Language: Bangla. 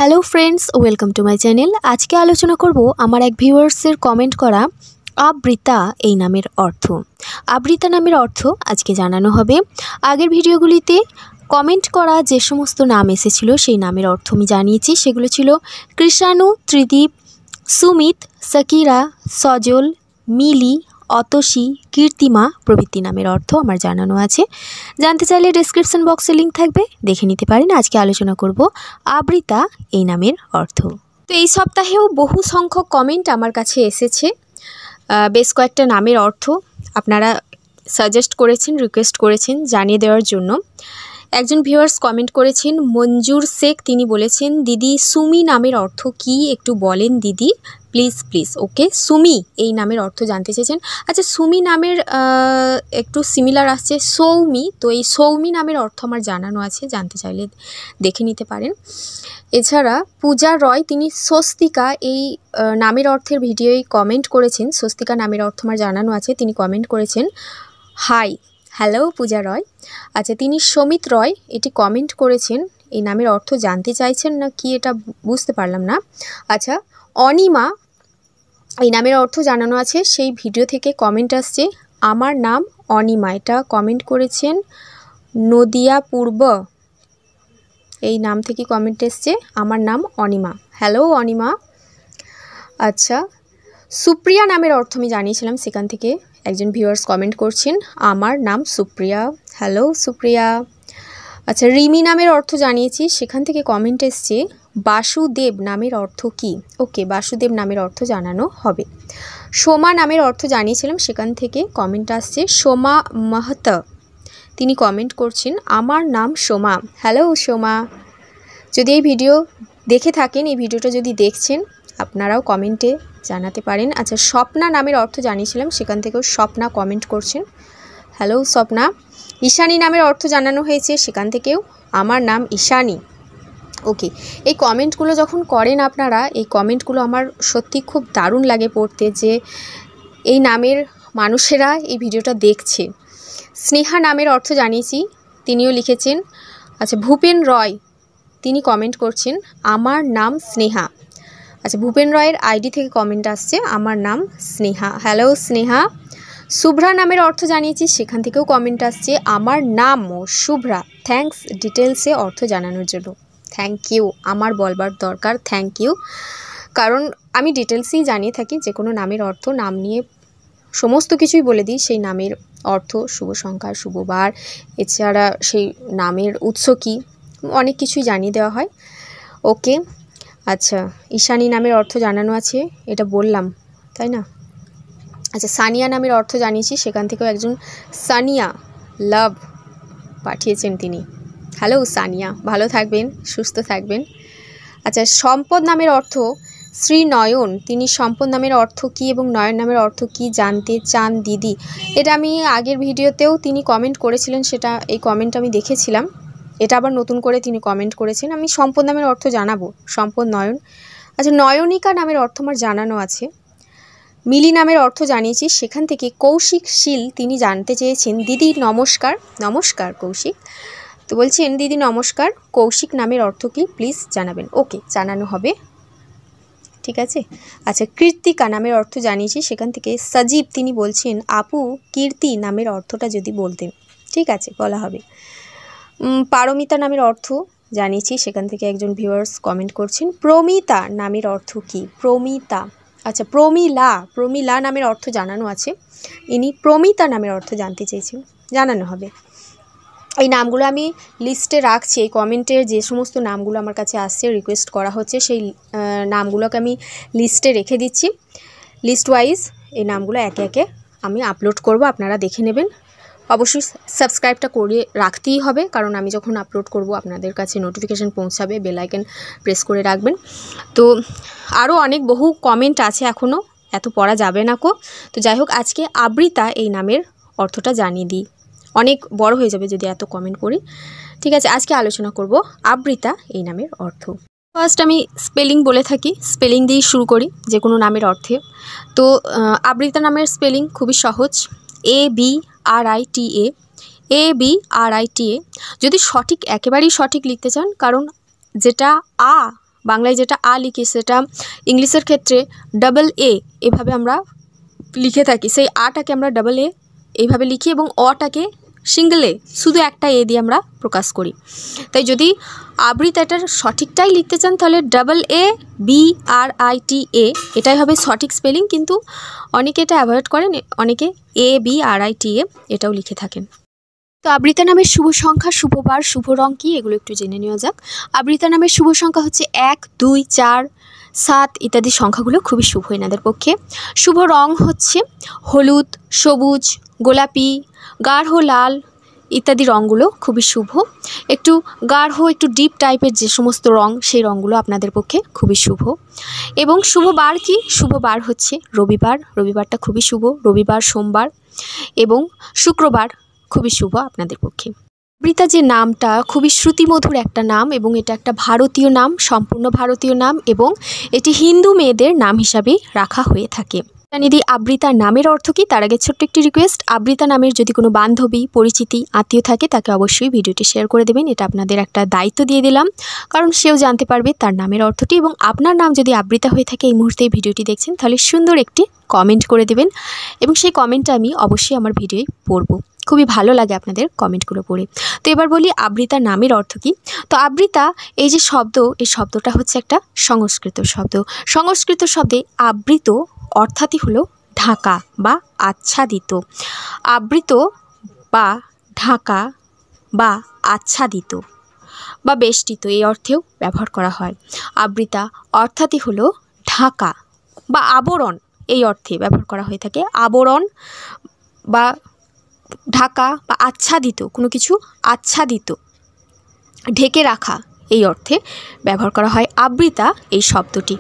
Hello friends, welcome to my channel. আজকে আলোচনা করব আমার এক ভিউয়ার্সের কমেন্ট করা আবৃতা এই নামের অর্থ। আবৃতা নামের অর্থ আজকে জানানো হবে। আগের ভিডিওগুলিতে কমেন্ট করা যে সমস্ত নাম এসেছিল সেই নামের অর্থ আমি জানিয়েছি। সেগুলো ছিল কৃষাণু, ত্রিদীপ, সুমিত, সাকিরা, সজল, মিলি, অতসী, কীর্তিমা প্রভৃতি নামের অর্থ আমার জানানো আছে। জানতে চাইলে ডেসক্রিপশন বক্সে লিঙ্ক থাকবে, দেখে নিতে পারেন। আজকে আলোচনা করব আবৃতা এই নামের অর্থ। তো এই সপ্তাহেও বহু সংখ্যক কমেন্ট আমার কাছে এসেছে বেশ কয়েকটা নামের অর্থ আপনারা সাজেস্ট করেছেন, রিকোয়েস্ট করেছেন জানিয়ে দেওয়ার জন্য। একজন ভিউয়ার্স কমেন্ট করেছেন মঞ্জুর শেখ, তিনি বলেছেন দিদি সুমি নামের অর্থ কি একটু বলেন দিদি প্লিজ প্লিজ। ওকে, সুমি এই নামের অর্থ জানতে চেয়েছেন। আচ্ছা, সুমি নামের একটু সিমিলার আসছে সৌমি, তো এই সৌমি নামের অর্থ আমার জানানো আছে, জানতে চাইলে দেখে নিতে পারেন। এছাড়া পূজা রয়, তিনি স্বস্তিকা এই নামের অর্থের ভিডিওয় কমেন্ট করেছেন। স্বস্তিকা নামের অর্থ আমার জানানো আছে, তিনি কমেন্ট করেছেন হাই, হ্যালো পূজা রয়। আচ্ছা, তিনি সমিত রয় এটি কমেন্ট করেছেন, এই নামের অর্থ জানতে চাইছেন না কি এটা বুঝতে পারলাম না। আচ্ছা, অনিমা এই নামের অর্থ জানানো আছে, সেই ভিডিও থেকে কমেন্ট আসছে আমার নাম অনিমা, এটা কমেন্ট করেছেন নদিয়া পূর্ব, এই নাম থেকে কমেন্ট এসছে আমার নাম অনিমা। হ্যালো অনিমা। আচ্ছা, সুপ্রিয়া নামের অর্থ আমি জানিয়েছিলাম, সেখান থেকে একজন ভিউয়ার্স কমেন্ট করছেন আমার নাম সুপ্রিয়া। হ্যালো সুপ্রিয়া। আচ্ছা, রিমি নামের অর্থ জানিয়েছি, সেখান থেকে কমেন্ট এসছে বাসুদেব নামের অর্থ কি। ওকে, বাসুদেব নামের অর্থ জানানো হবে। সোমা নামের অর্থ জানিয়েছিলাম, সেখান থেকে কমেন্ট আসছে সোমা মাহাতো, তিনি কমেন্ট করছেন আমার নাম সোমা। হ্যালো সোমা। যদি এই ভিডিও দেখে থাকেন, এই ভিডিওটা যদি দেখছেন আপনারাও কমেন্টে জানাতে পারেন। আচ্ছা, স্বপ্না নামের অর্থ জানিয়েছিলাম, সেখান থেকেও স্বপ্না কমেন্ট করছেন। হ্যালো স্বপ্না। ঈশানী নামের অর্থ জানানো হয়েছে, সেখান থেকেও আমার নাম ঈশানী। ওকে, এই কমেন্টগুলো যখন করেন আপনারা, এই কমেন্টগুলো আমার সত্যি খুব দারুণ লাগে পড়তে, যে এই নামের মানুষেরা এই ভিডিওটা দেখছে। স্নেহা নামের অর্থ জানিয়েছি, তিনিও লিখেছেন। আচ্ছা, ভূপেন রয় তিনি কমেন্ট করছেন আমার নাম স্নেহা। আচ্ছা, ভূপেন রয়ের আইডি থেকে কমেন্ট আসছে আমার নাম স্নেহা। হ্যালো স্নেহা। শুভ্রা নামের অর্থ জানিয়েছি, সেখান থেকেও কমেন্ট আসছে আমার নাম শুভ্রা। থ্যাঙ্কস ডিটেলসে অর্থ জানানোর জন্য। থ্যাংক ইউ, আমার বলবার দরকার থ্যাংক ইউ, কারণ আমি ডিটেলসেই জানিয়ে থাকি যে কোনো নামের অর্থ, নাম নিয়ে সমস্ত কিছুই বলে দিই, সেই নামের অর্থ, শুভ সংখ্যা, শুভবার, এছাড়া সেই নামের উৎস কী, অনেক কিছুই জানিয়ে দেওয়া হয়। ওকে। আচ্ছা, ঈশানী নামের অর্থ জানানো আছে, এটা বললাম তাই না। আচ্ছা, সানিয়া নামের অর্থ জানিয়েছি, সেখান থেকেও একজন সানিয়া লাভ পাঠিয়েছেন তিনি। হ্যালো সানিয়া, ভালো থাকবেন, সুস্থ থাকবেন। আচ্ছা, সম্পদ নামের অর্থ শ্রী নয়ন, তিনি সম্পদ নামের অর্থ কী এবং নয়ন নামের অর্থ কী জানতে চান দিদি। এটা আমি আগের ভিডিওতেও তিনি কমেন্ট করেছিলেন, সেটা এই কমেন্ট আমি দেখেছিলাম, এটা আবার নতুন করে তিনি কমেন্ট করেছেন। আমি সম্পদ নামের অর্থ জানাবো, সম্পদ নয়ন। আচ্ছা, নয়নিকা নামের অর্থ আমার জানানো আছে। মিলি নামের অর্থ জানিয়েছি, সেখান থেকে কৌশিক শীল তিনি জানতে চেয়েছেন দিদি নমস্কার। নমস্কার কৌশিক, তো বলছেন দিদি নমস্কার, কৌশিক নামের অর্থ কি প্লিজ জানাবেন। ওকে, জানানো হবে, ঠিক আছে। আচ্ছা, কৃত্তিকা নামের অর্থ জানিয়েছি, সেখান থেকে সজীব তিনি বলছেন আপু কীর্তি নামের অর্থটা যদি বলতেন। ঠিক আছে, বলা হবে। পারমিতা নামের অর্থ জানিয়েছি, সেখান থেকে একজন ভিউয়ার্স কমেন্ট করছেন প্রমিতা নামের অর্থ কি। প্রমিতা। আচ্ছা, প্রমিলা নামের অর্থ জানানো আছে, ইনি প্রমিতা নামের অর্থ জানতে চেয়েছেন, জানানো হবে। এই নামগুলো আমি লিস্টে রাখছি, এই কমেন্টের যে সমস্ত নামগুলো আমার কাছে আসছে, রিকোয়েস্ট করা হচ্ছে, সেই নামগুলোকে আমি লিস্টে রেখে দিচ্ছি। লিস্ট ওয়াইজ এই নামগুলো একে একে আমি আপলোড করব, আপনারা দেখে নেবেন। অবশ্যই সাবস্ক্রাইবটা করে রাখতেই হবে, কারণ আমি যখন আপলোড করব আপনাদের কাছে নোটিফিকেশান পৌঁছাবে, বেল আইকন প্রেস করে রাখবেন। তো আরও অনেক বহু কমেন্ট আছে, এখনও এত পড়া যাবে না কো। তো যাই হোক, আজকে আবৃতা এই নামের অর্থটা জানিয়ে দিই, অনেক বড় হয়ে যাবে যদি এত কমেন্ট করি। ঠিক আছে, আজকে আলোচনা করব আবৃতা এই নামের অর্থ। ফার্স্ট আমি স্পেলিং বলে থাকি, স্পেলিং দিয়েই শুরু করি যে কোনো নামের অর্থে। তো আবৃতা নামের স্পেলিং খুবই সহজ, ABRITA, ABRITA। যদি সঠিক একেবারেই সঠিক লিখতে চান, কারণ যেটা আ বাংলায় যেটা আ লিখি সেটা ইংলিশের ক্ষেত্রে ডাবল এ এভাবে আমরা লিখে থাকি। সেই আটাকে আমরা ডাবল এ এইভাবে লিখি এবং অটাকে সিঙ্গেল এ শুধু একটা এ দিয়ে আমরা প্রকাশ করি। তাই যদি আবৃতা এটার সঠিকটাই লিখতে চান তাহলে ডাবল এ BRITA এটাই হবে সঠিক স্পেলিং, কিন্তু অনেকে এটা অ্যাভয়েড করেন, অনেকে ABRITA এটাও লিখে থাকেন। তো আবৃতা নামের শুভ সংখ্যা, শুভ বার, শুভ রং কী এগুলো একটু জেনে নেওয়া যাক। আবৃতা নামের শুভ সংখ্যা হচ্ছে 1, 2, 4, 7 ইত্যাদি সংখ্যাগুলো খুবই শুভ এনাদের পক্ষে। শুভ রং হচ্ছে হলুদ, সবুজ, গোলাপি, গাঢ় লাল ইত্যাদি রঙগুলো খুবই শুভ। একটু গাঢ় একটু ডিপ টাইপের যে সমস্ত রং সেই রঙগুলো আপনাদের পক্ষে খুবই শুভ। এবং শুভ বার কি? শুভ বার হচ্ছে রবিবার, রবিবারটা খুবই শুভ। রবিবার, সোমবার এবং শুক্রবার খুবই শুভ আপনাদের পক্ষে। আবৃতা যে নামটা খুবই শ্রুতিমধুর একটা নাম এবং এটা একটা ভারতীয় নাম, সম্পূর্ণ ভারতীয় নাম, এবং এটি হিন্দু মেয়েদের নাম হিসাবে রাখা হয়ে থাকে। জানিয়ে আবৃতা নামের অর্থ কী তার আগে ছোট্ট একটি রিকোয়েস্ট, আবৃতা নামের যদি কোনো বান্ধবী, পরিচিতি, আত্মীয় থাকে তাকে অবশ্যই ভিডিওটি শেয়ার করে দেবেন। এটা আপনাদের একটা দায়িত্ব দিয়ে দিলাম, কারণ সেও জানতে পারবে তার নামের অর্থটি। এবং আপনার নাম যদি আবৃতা হয়ে থাকে এই মুহূর্তে এই ভিডিওটি দেখছেন তাহলে সুন্দর একটি কমেন্ট করে দেবেন এবং সেই কমেন্টটা আমি অবশ্যই আমার ভিডিওয় পড়ব। খুবই ভালো লাগে আপনাদের কমেন্টগুলো পড়ে। তো এবার বলি আবৃতা নামের অর্থ কী। তো আবৃতা এই যে শব্দ, এই শব্দটা হচ্ছে একটা সংস্কৃত শব্দ। সংস্কৃত শব্দে আবৃত অর্থাৎই হলো ঢাকা বা আচ্ছাদিত। আবৃত বা ঢাকা বা আচ্ছাদিত বা বেষ্টিত এই অর্থেও ব্যবহার করা হয়। আবৃতা অর্থাৎই হলো ঢাকা বা আবরণ এই অর্থে ব্যবহার করা হয়ে থাকে। আবরণ বা ঢাকা বা আচ্ছাদিত, কোনো কিছু আচ্ছাদিত, ঢেকে রাখা এই অর্থে ব্যবহার করা হয় আবৃতা এই শব্দটি।